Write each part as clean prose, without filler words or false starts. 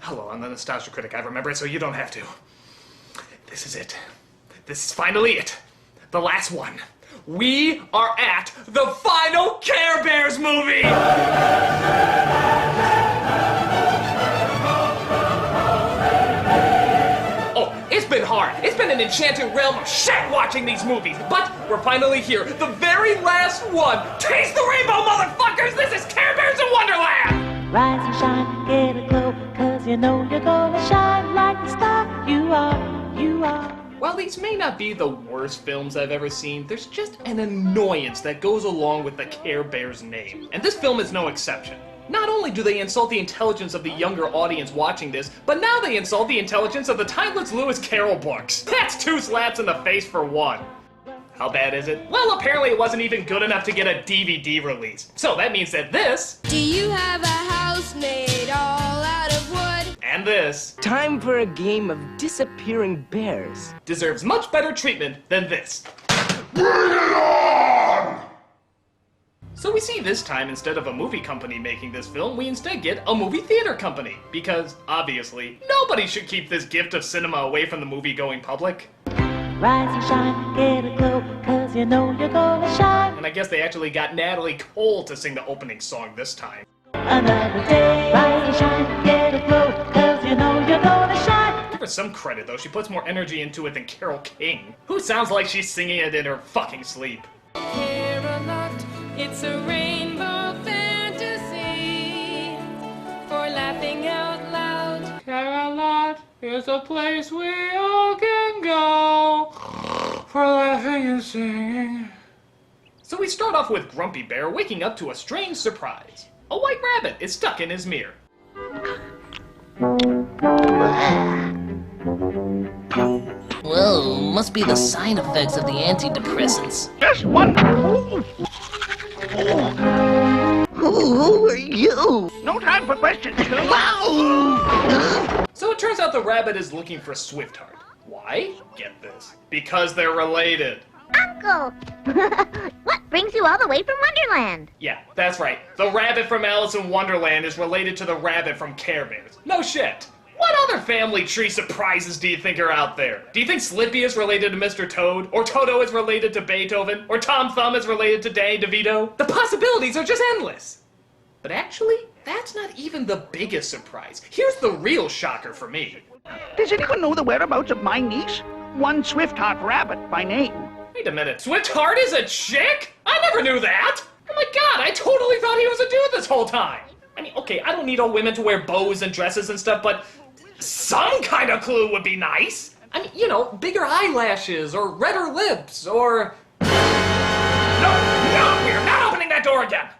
Hello, I'm the Nostalgia Critic. I remember it so you don't have to. This is it. This is finally it. The last one. We are at the final Care Bears movie! Oh, it's been hard. It's been an enchanting realm of shit watching these movies. But we're finally here. The very last one. Taste the rainbow, motherfuckers! This is Care Bears in Wonderland! Rise and shine, get a glow, 'cause you know you're gonna shine like the star you are, you are. While these may not be the worst films I've ever seen, there's just an annoyance that goes along with the Care Bears name. And this film is no exception. Not only do they insult the intelligence of the younger audience watching this, but now they insult the intelligence of the timeless Lewis Carroll books. That's 2 slaps in the face for one. How bad is it? Well, apparently it wasn't even good enough to get a DVD release. So that means that this... Do you have a house made all out of wood? And this... Time for a game of disappearing bears. deserves much better treatment than this. Bring it on! So we see this time, instead of a movie company making this film, we instead get a movie theater company. Because, obviously, nobody should keep this gift of cinema away from the movie-going public. Rise and shine, get a glow, 'cause you know you're gonna shine. And I guess they actually got Natalie Cole to sing the opening song this time. Another day, rise and shine, get a glow, 'cause you know you're gonna shine. Give her some credit, though. She puts more energy into it than Carole King, who sounds like she's singing it in her fucking sleep. Care-a-lot, it's a rainbow fantasy for laughing out loud. Care-a-lot is a place we all can go for laughing and singing. So we start off with Grumpy Bear waking up to a strange surprise. A white rabbit is stuck in his mirror. Whoa, must be the side effects of the antidepressants. Just wonderful. Who are you? No time for questions. So it turns out the rabbit is looking for Swiftheart. Why? Get this. Because they're related. Uncle! What brings you all the way from Wonderland? Yeah, that's right. The rabbit from Alice in Wonderland is related to the rabbit from Care Bears. No shit. What other family tree surprises do you think are out there? Do you think Slippy is related to Mr. Toad? Or Toto is related to Beethoven? Or Tom Thumb is related to Danny DeVito? The possibilities are just endless. But actually, that's not even the biggest surprise. Here's the real shocker for me. Does anyone know the whereabouts of my niece? One Swiftheart Rabbit by name. Wait a minute, Swiftheart is a chick? I never knew that! Oh my god, I totally thought he was a dude this whole time! I mean, okay, I don't need all women to wear bows and dresses and stuff, but some kind of clue would be nice! I mean, you know, bigger eyelashes, or redder lips, or... No, we're not opening that door again!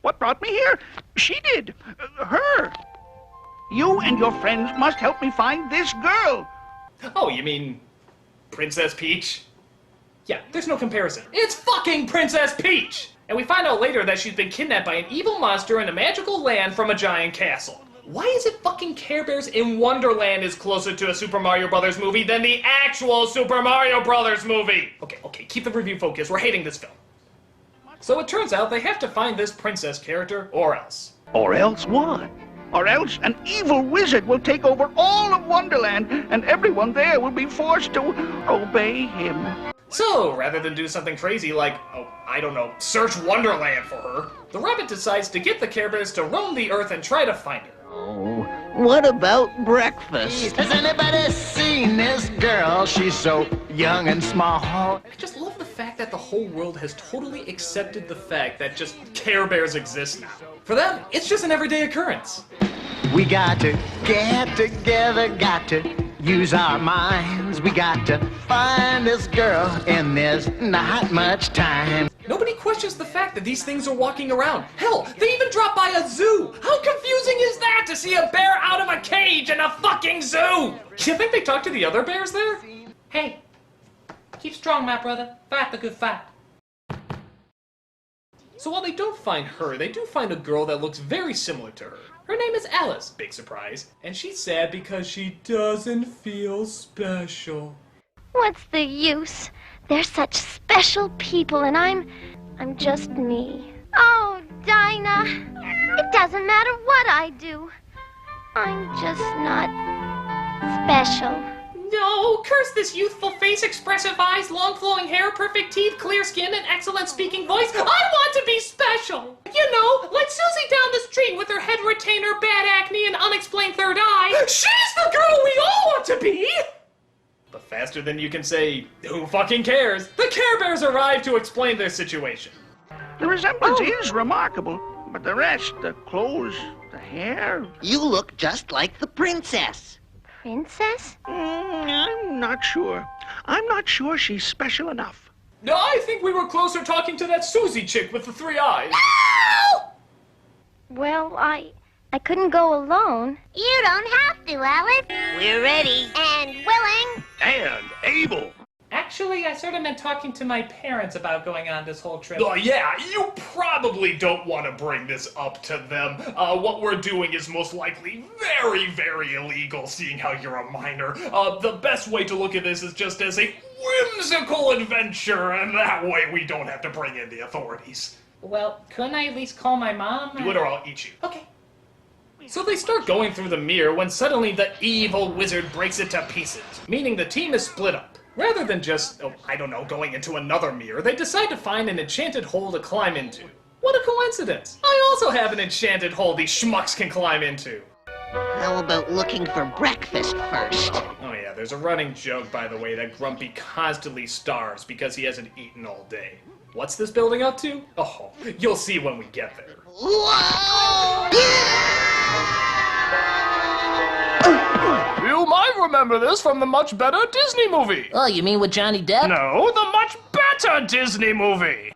What brought me here? She did. Her. You and your friends must help me find this girl. Oh, you mean Princess Peach? Yeah, there's no comparison. It's fucking Princess Peach! And we find out later that she's been kidnapped by an evil monster in a magical land from a giant castle. Why is it fucking Care Bears in Wonderland is closer to a Super Mario Brothers movie than the actual Super Mario Brothers movie? Okay, keep the review focused. We're hating this film. So it turns out they have to find this princess character, or else. Or else what? Or else an evil wizard will take over all of Wonderland, and everyone there will be forced to obey him. So, rather than do something crazy like, oh, I don't know, search Wonderland for her, the rabbit decides to get the Care Bears to roam the earth and try to find her. Oh, what about breakfast? Has anybody seen this girl? She's so young and small. I just love the fact that the whole world has totally accepted the fact that just Care Bears exist now. For them, it's just an everyday occurrence. We got to get together, got to use our minds. We got to find this girl, and there's not much time. Nobody questions the fact that these things are walking around. Hell, they even drop by a zoo. How confusing is that to see a bear out of a cage in a fucking zoo? You think they talk to the other bears there? Hey, keep strong, my brother. Fight the good fight. So while they don't find her, they do find a girl that looks very similar to her. Her name is Alice, big surprise, and she's sad because she doesn't feel special. What's the use? They're such special people, and I'm just me. Oh, Dinah, it doesn't matter what I do. I'm just not special. No, curse this youthful face, expressive eyes, long flowing hair, perfect teeth, clear skin, and excellent speaking voice. I want to be special! You know, like Susie down the street with her head retainer, bad acne, and unexplained third eye. She's the girl we all want to be! But faster than you can say, who fucking cares? The Care Bears arrive to explain their situation. The resemblance is remarkable, but the rest, the clothes, the hair... You look just like the princess. Princess? I'm not sure. I'm not sure she's special enough. No, I think we were closer talking to that Susie chick with the 3 eyes. No! Well, I couldn't go alone. You don't have to, Alice. We're ready. And willing. And able. Actually, I sort of meant talking to my parents about going on this whole trip. Oh, yeah, you probably don't want to bring this up to them. What we're doing is most likely very, very illegal, seeing how you're a minor. The best way to look at this is just as a whimsical adventure, and that way we don't have to bring in the authorities. Well, couldn't I at least call my mom? Do it or I'll eat you. Okay. So they start going through the mirror when suddenly the evil wizard breaks it to pieces, meaning the team is split up. Rather than just, going into another mirror, they decide to find an enchanted hole to climb into. What a coincidence! I also have an enchanted hole these schmucks can climb into. How about looking for breakfast first? Oh yeah, there's a running joke, by the way, that Grumpy constantly starves because he hasn't eaten all day. What's this building up to? Oh, you'll see when we get there. Whoa! You might remember this from the much better Disney movie. Oh, you mean with Johnny Depp? No, the much better Disney movie.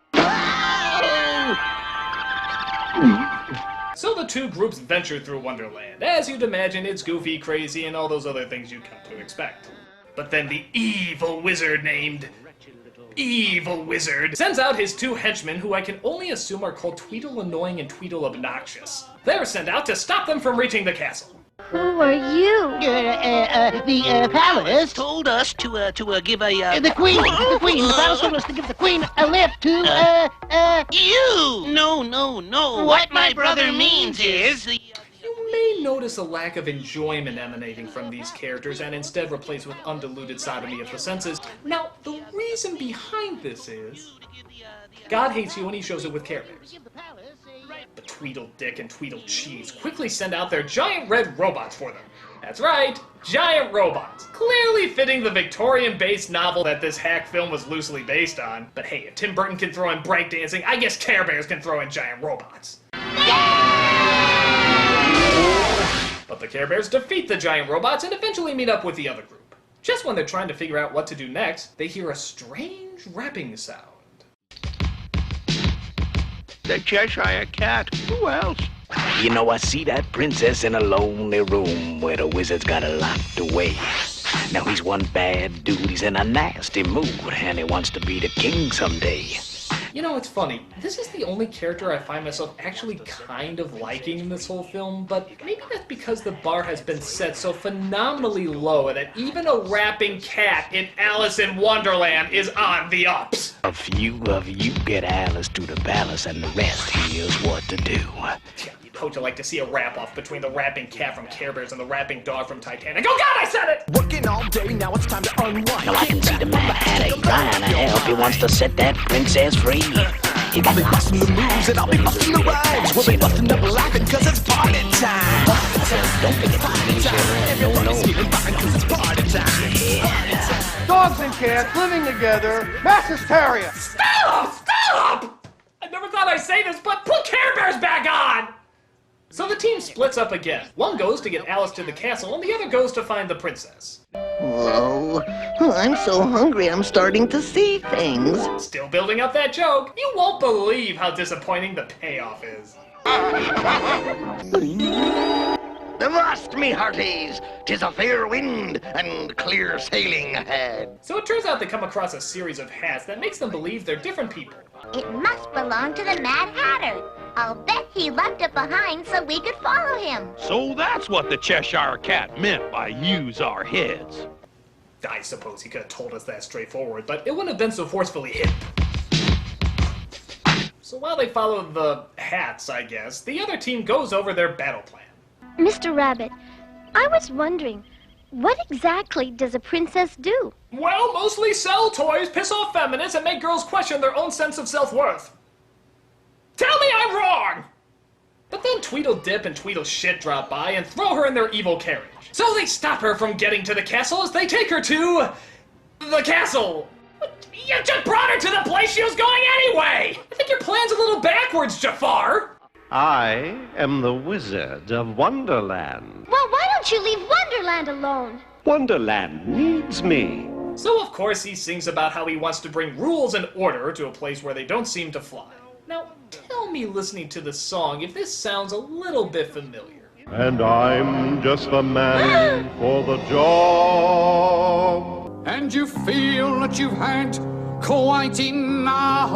So the two groups venture through Wonderland. As you'd imagine, it's goofy, crazy, and all those other things you'd come to expect. But then the evil wizard named Evil Wizard sends out his 2 henchmen, who I can only assume are called Tweedle Annoying and Tweedle Obnoxious. They're sent out to stop them from reaching the castle. Who are you? The palace Told us to give a, The queen. The palace told us to give the queen a lift to, You! No. What my brother means is... You may notice a lack of enjoyment emanating from these characters and instead replaced with undiluted sodomy of the senses. Now, the reason behind this is God hates you and he shows it with Care Bears. But Tweedle Dick and Tweedle Cheese quickly send out their giant red robots for them. That's right, giant robots. Clearly fitting the Victorian-based novel that this hack film was loosely based on. But hey, if Tim Burton can throw in breakdancing, I guess Care Bears can throw in giant robots. But the Care Bears defeat the giant robots and eventually meet up with the other group. Just when they're trying to figure out what to do next, they hear a strange rapping sound. The Cheshire Cat. Who else? You know, I see that princess in a lonely room where the wizard's got her locked away. Now he's one bad dude, he's in a nasty mood, and he wants to be the king someday. You know, it's funny. This is the only character I find myself actually kind of liking in this whole film, but maybe that's because the bar has been set so phenomenally low that even a rapping cat in Alice in Wonderland is on the ups. A few of you get Alice to the palace, and the rest here's what to do. Don't you like to see a rap-off between the rapping cat from Care Bears and the rapping dog from Titanic? Oh God, I said it! Working all day, now it's time to unwind. Now I can see the member had a trying to help. He wants to set that princess free. I'll be busting the moves and I'll be busting the rhymes. We'll be busting up laughing cause it's party time. Don't forget to use your Everybody's feeling fine cause it's party time. Dogs and cats living together, mass hysteria. Stop! I never thought I'd say this, but put Care Bears back on! So the team splits up again. One goes to get Alice to the castle, and the other goes to find the princess. Whoa, I'm so hungry I'm starting to see things. Still building up that joke. You won't believe how disappointing the payoff is. Avast, me hearties! 'Tis a fair wind and clear sailing ahead. So it turns out they come across a series of hats that makes them believe they're different people. It must belong to the Mad Hatter. I'll bet he left it behind so we could follow him. So that's what the Cheshire Cat meant by use our heads. I suppose he could have told us that straightforward, but it wouldn't have been so forcefully hidden. So while they follow the hats, I guess, the other team goes over their battle plan. Mr. Rabbit, I was wondering, what exactly does a princess do? Well, mostly sell toys, piss off feminists, and make girls question their own sense of self-worth. Tell me I'm wrong! But then Tweedledip and Tweedleshit drop by and throw her in their evil carriage. So they stop her from getting to the castle as they take her to... the castle. You just brought her to the place she was going anyway! I think your plan's a little backwards, Jafar! I am the Wizard of Wonderland. Well, why don't you leave Wonderland alone? Wonderland needs me. So of course he sings about how he wants to bring rules and order to a place where they don't seem to fly. Now, tell me listening to the song if this sounds a little bit familiar. And I'm just the man for the job. And you feel that you've had quite enough.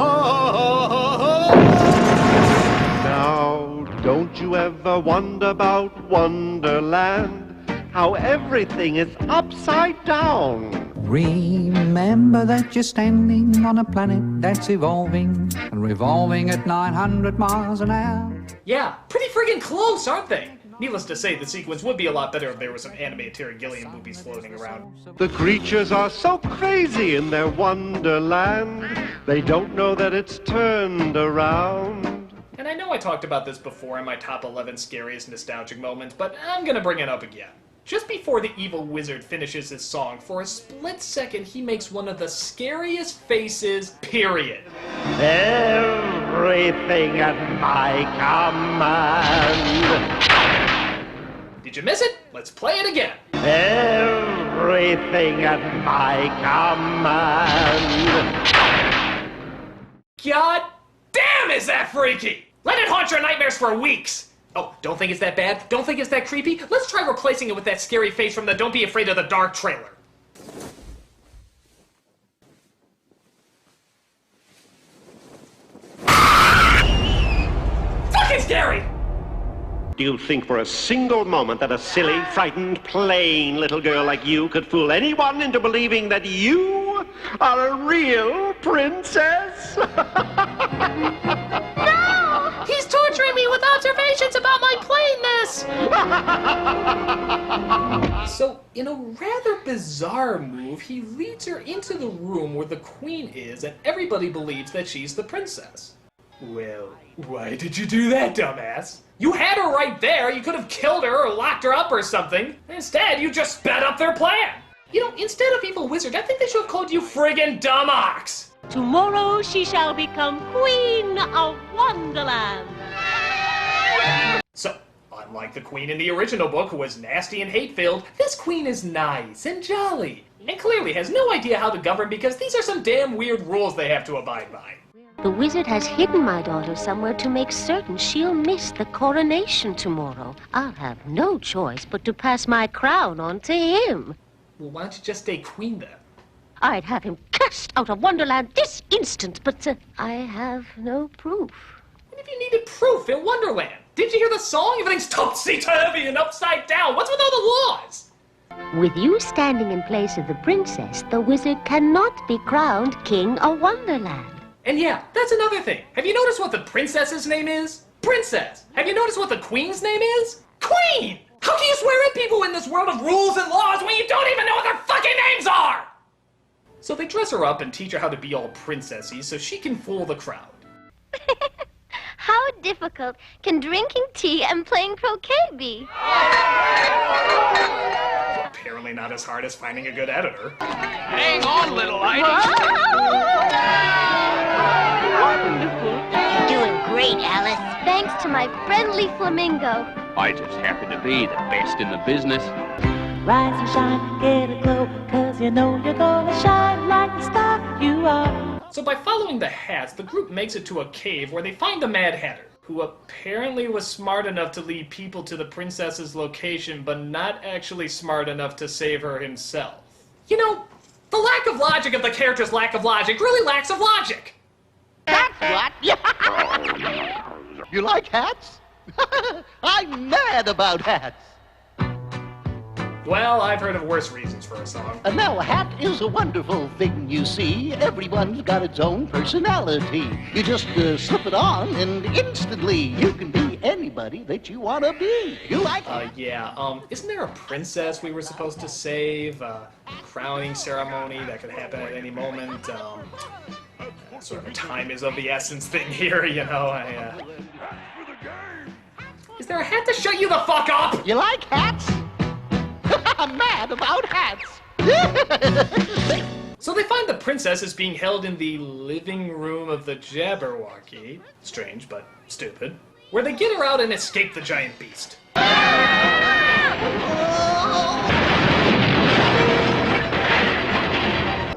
Now, don't you ever wonder about Wonderland? How everything is upside down. Remember that you're standing on a planet that's evolving and revolving at 900 miles an hour. Yeah, pretty friggin' close, aren't they? Needless to say, the sequence would be a lot better if there were some animated Terry Gilliam movies floating around. The creatures are so crazy in their Wonderland. They don't know that it's turned around. And I know I talked about this before in my top 11 scariest nostalgic moments, but I'm gonna bring it up again. Just before the evil wizard finishes his song, for a split second he makes one of the scariest faces, period. Everything at my command. Did you miss it? Let's play it again. Everything at my command. God damn, is that freaky! Let it haunt your nightmares for weeks! Oh, don't think it's that bad? Don't think it's that creepy? Let's try replacing it with that scary face from the Don't Be Afraid of the Dark trailer. Fucking scary! Do you think for a single moment that a silly, frightened, plain little girl like you could fool anyone into believing that you are a real princess? No! He's torturing me with observations about my plainness! So, in a rather bizarre move, he leads her into the room where the queen is, and everybody believes that she's the princess. Well, why did you do that, dumbass? You had her right there. You could have killed her or locked her up or something. Instead, you just sped up their plan. You know, instead of evil wizard, I think they should have called you friggin' dumb ox. Tomorrow she shall become Queen of Wonderland. So, unlike the queen in the original book, who was nasty and hate-filled, this queen is nice and jolly, and clearly has no idea how to govern because these are some damn weird rules they have to abide by. The wizard has hidden my daughter somewhere to make certain she'll miss the coronation tomorrow. I'll have no choice but to pass my crown on to him. Well, why don't you just stay queen then? I'd have him cast out of Wonderland this instant, but I have no proof. What if you needed proof in Wonderland? Did you hear the song? Everything's topsy-turvy and upside down. What's with all the laws? With you standing in place of the princess, the wizard cannot be crowned King of Wonderland. And yeah, that's another thing. Have you noticed what the princess's name is? Princess. Have you noticed what the queen's name is? Queen! How can you swear at people in this world of rules and laws when you don't even know what their fucking names are? So they dress her up and teach her how to be all princessy so she can fool the crowd. How difficult can drinking tea and playing croquet be? Apparently not as hard as finding a good editor. Hang on, little lady. Wonderful. You're doing great, Alice. Thanks to my friendly flamingo. I just happen to be the best in the business. Rise and shine, get a glow, 'cause you know you're gonna shine like the star you are. So by following the hats, the group makes it to a cave where they find the Mad Hatter, who apparently was smart enough to lead people to the princess's location, but not actually smart enough to save her himself. You know, the lack of logic of the character's lack of logic really lacks of logic. That's what. You like hats? I'm mad about hats. Well, I've heard of worse reasons for a song. Now, a hat is a wonderful thing, you see. Everyone's got its own personality. You just slip it on, and instantly you can be anybody that you want to be. You like it? Yeah. Isn't there a princess we were supposed to save? Crowning ceremony that could happen at any moment. Sort of a time is of the essence thing here, you know. Is there a hat to shut you the fuck up? You like hats? I'm mad about hats. So they find the princess is being held in the living room of the Jabberwocky. Strange, but stupid. Where they get her out and escape the giant beast.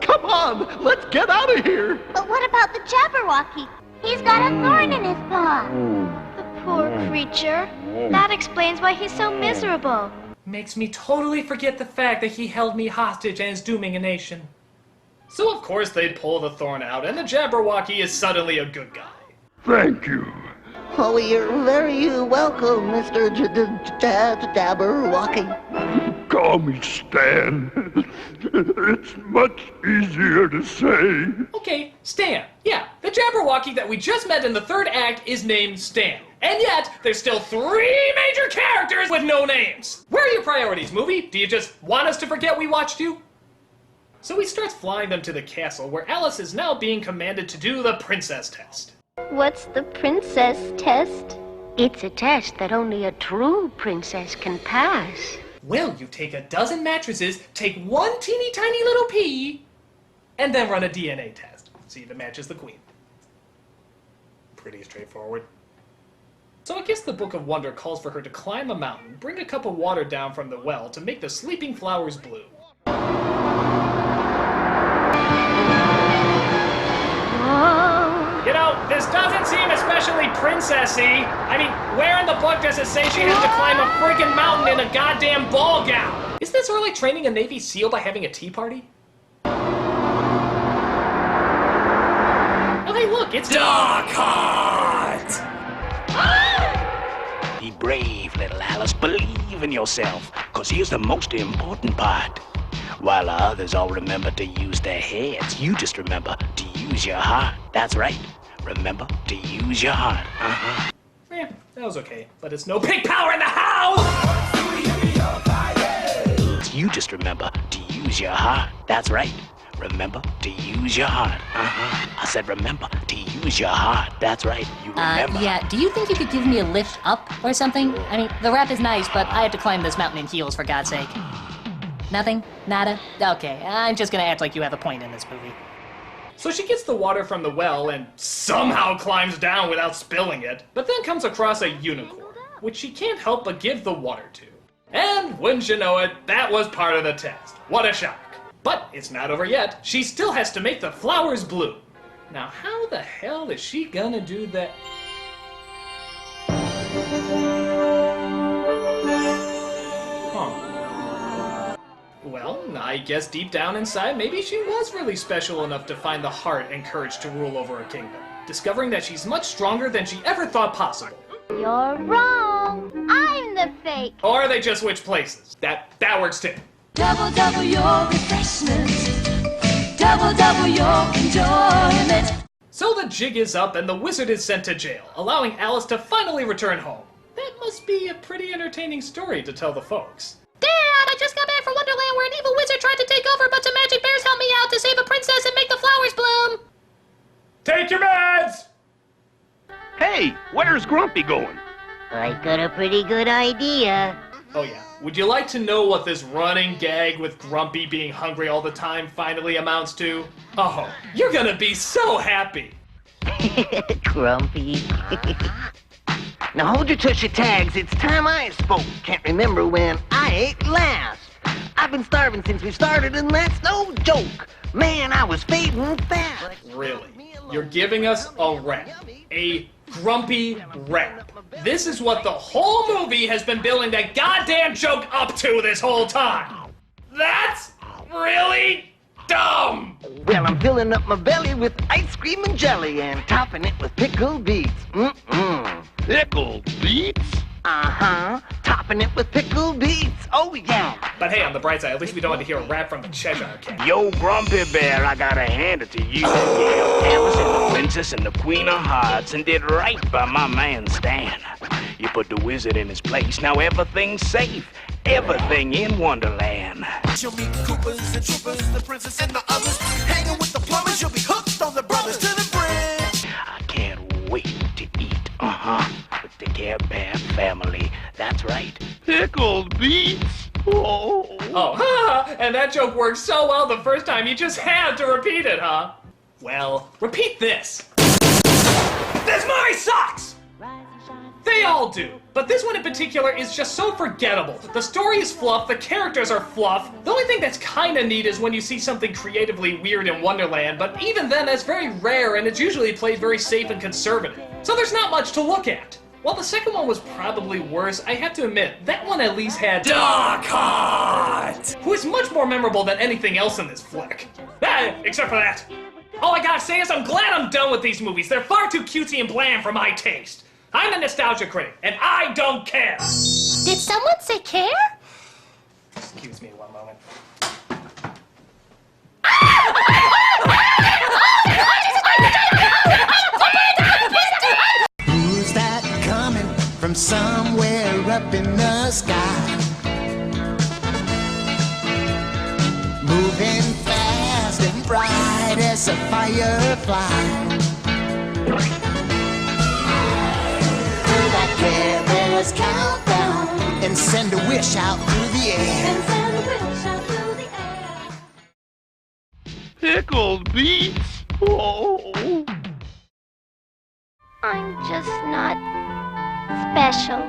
Come on, let's get out of here. But what about the Jabberwocky? He's got a thorn in his paw. The poor creature. That explains why he's so miserable. Makes me totally forget the fact that he held me hostage and is dooming a nation. So of course they pull the thorn out, and the Jabberwocky is suddenly a good guy. Thank you. Oh, you're very welcome, Mr. Jabberwocky. Call me Stan. It's much easier to say. Okay, Stan. Yeah, the Jabberwocky that we just met in the third act is named Stan. And yet, there's still 3 major characters with no names. Where are your priorities, movie? Do you just want us to forget we watched you? So he starts flying them to the castle, where Alice is now being commanded to do the princess test. What's the princess test? It's a test that only a true princess can pass. Well, you take a dozen mattresses, take one teeny tiny little pea, and then run a DNA test. See if it matches the queen. Pretty straightforward. So I guess the Book of Wonder calls for her to climb a mountain, bring a cup of water down from the well to make the sleeping flowers bloom. You know, this doesn't seem especially princessy. I mean, where in the book does it say she has to climb a freaking mountain in a goddamn ball gown? Is this really training a Navy SEAL by having a tea party? Oh, hey, look, it's Darkheart! Be brave, little Alice. Believe in yourself, because here's the most important part. While the others all remember to use their heads, you just remember to use your heart. That's right. Remember to use your heart. Yeah, that was okay. But it's no pig power in the house! You just remember to use your heart. That's right. Remember to use your heart. I said remember to use your heart. That's right. You remember. Yeah, do you think you could give me a lift up or something? I mean, the rap is nice, but I have to climb this mountain in heels, for God's sake. Nothing? Nada? Okay, I'm just gonna act like you have a point in this movie. So she gets the water from the well and somehow climbs down without spilling it, but then comes across a unicorn, which she can't help but give the water to. And wouldn't you know it, that was part of the test. What a shock. But it's not over yet. She still has to make the flowers bloom. Now how the hell is she gonna do that? Well, I guess deep down inside, maybe she was really special enough to find the heart and courage to rule over a kingdom, discovering that she's much stronger than she ever thought possible. You're wrong. I'm the fake. Or they just switch places. That works too. Double, double your refreshment. Double, double your enjoyment. So the jig is up and the wizard is sent to jail, allowing Alice to finally return home. That must be a pretty entertaining story to tell the folks. Dad, I just got back from Wonderland where an evil wizard tried to take over, but some magic bears helped me out to save a princess and make the flowers bloom. Take your meds! Hey, where's Grumpy going? I got a pretty good idea. Oh yeah, would you like to know what this running gag with Grumpy being hungry all the time finally amounts to? Oh, you're gonna be so happy! Grumpy. Now hold your tushy tags, it's time I spoke. Can't remember when I ate last. I've been starving since we started and that's no joke. Man, I was fading fast. Really? You're giving us a rap. A grumpy rap. This is what the whole movie has been building that goddamn joke up to this whole time. That's really dumb. Well, I'm filling up my belly with ice cream and jelly and topping it with pickled beets. Pickled beets? Uh-huh. Topping it with pickled beets. Oh, Oh, yeah. But hey, on the bright side, at least we don't have to hear a rap from the Cheshire Cat. Yo, Grumpy Bear, I gotta hand it to you. Yeah, Alice and the Princess and the Queen of Hearts and did right by my man Stan. You put the wizard in his place, now everything's safe. Everything in Wonderland. You'll meet Coopers and Troopers, the princess and the others. Hanging with the plumbers, you'll be hooked on the brothers to the bridge. I can't wait to eat, with the Care Bear family. That's right. Pickled beets? Oh. Oh, and that joke worked so well the first time, you just had to repeat it, huh? Well, repeat this. That's my socks! They all do, but this one in particular is just so forgettable. The story is fluff, the characters are fluff. The only thing that's kinda neat is when you see something creatively weird in Wonderland, but even then that's very rare and it's usually played very safe and conservative. So there's not much to look at. While the second one was probably worse, I have to admit, that one at least had Doc Hart, who is much more memorable than anything else in this flick. Except for that. All I gotta say is I'm glad I'm done with these movies. They're far too cutesy and bland for my taste. I'm a nostalgia critic, and I don't care! Did someone say care? Excuse me one moment. Who's that coming from somewhere up in the sky? Moving fast and bright as a firefly. Care Bear's countdown and send a wish out through the air. Pickled beets? Oh. I'm just not special.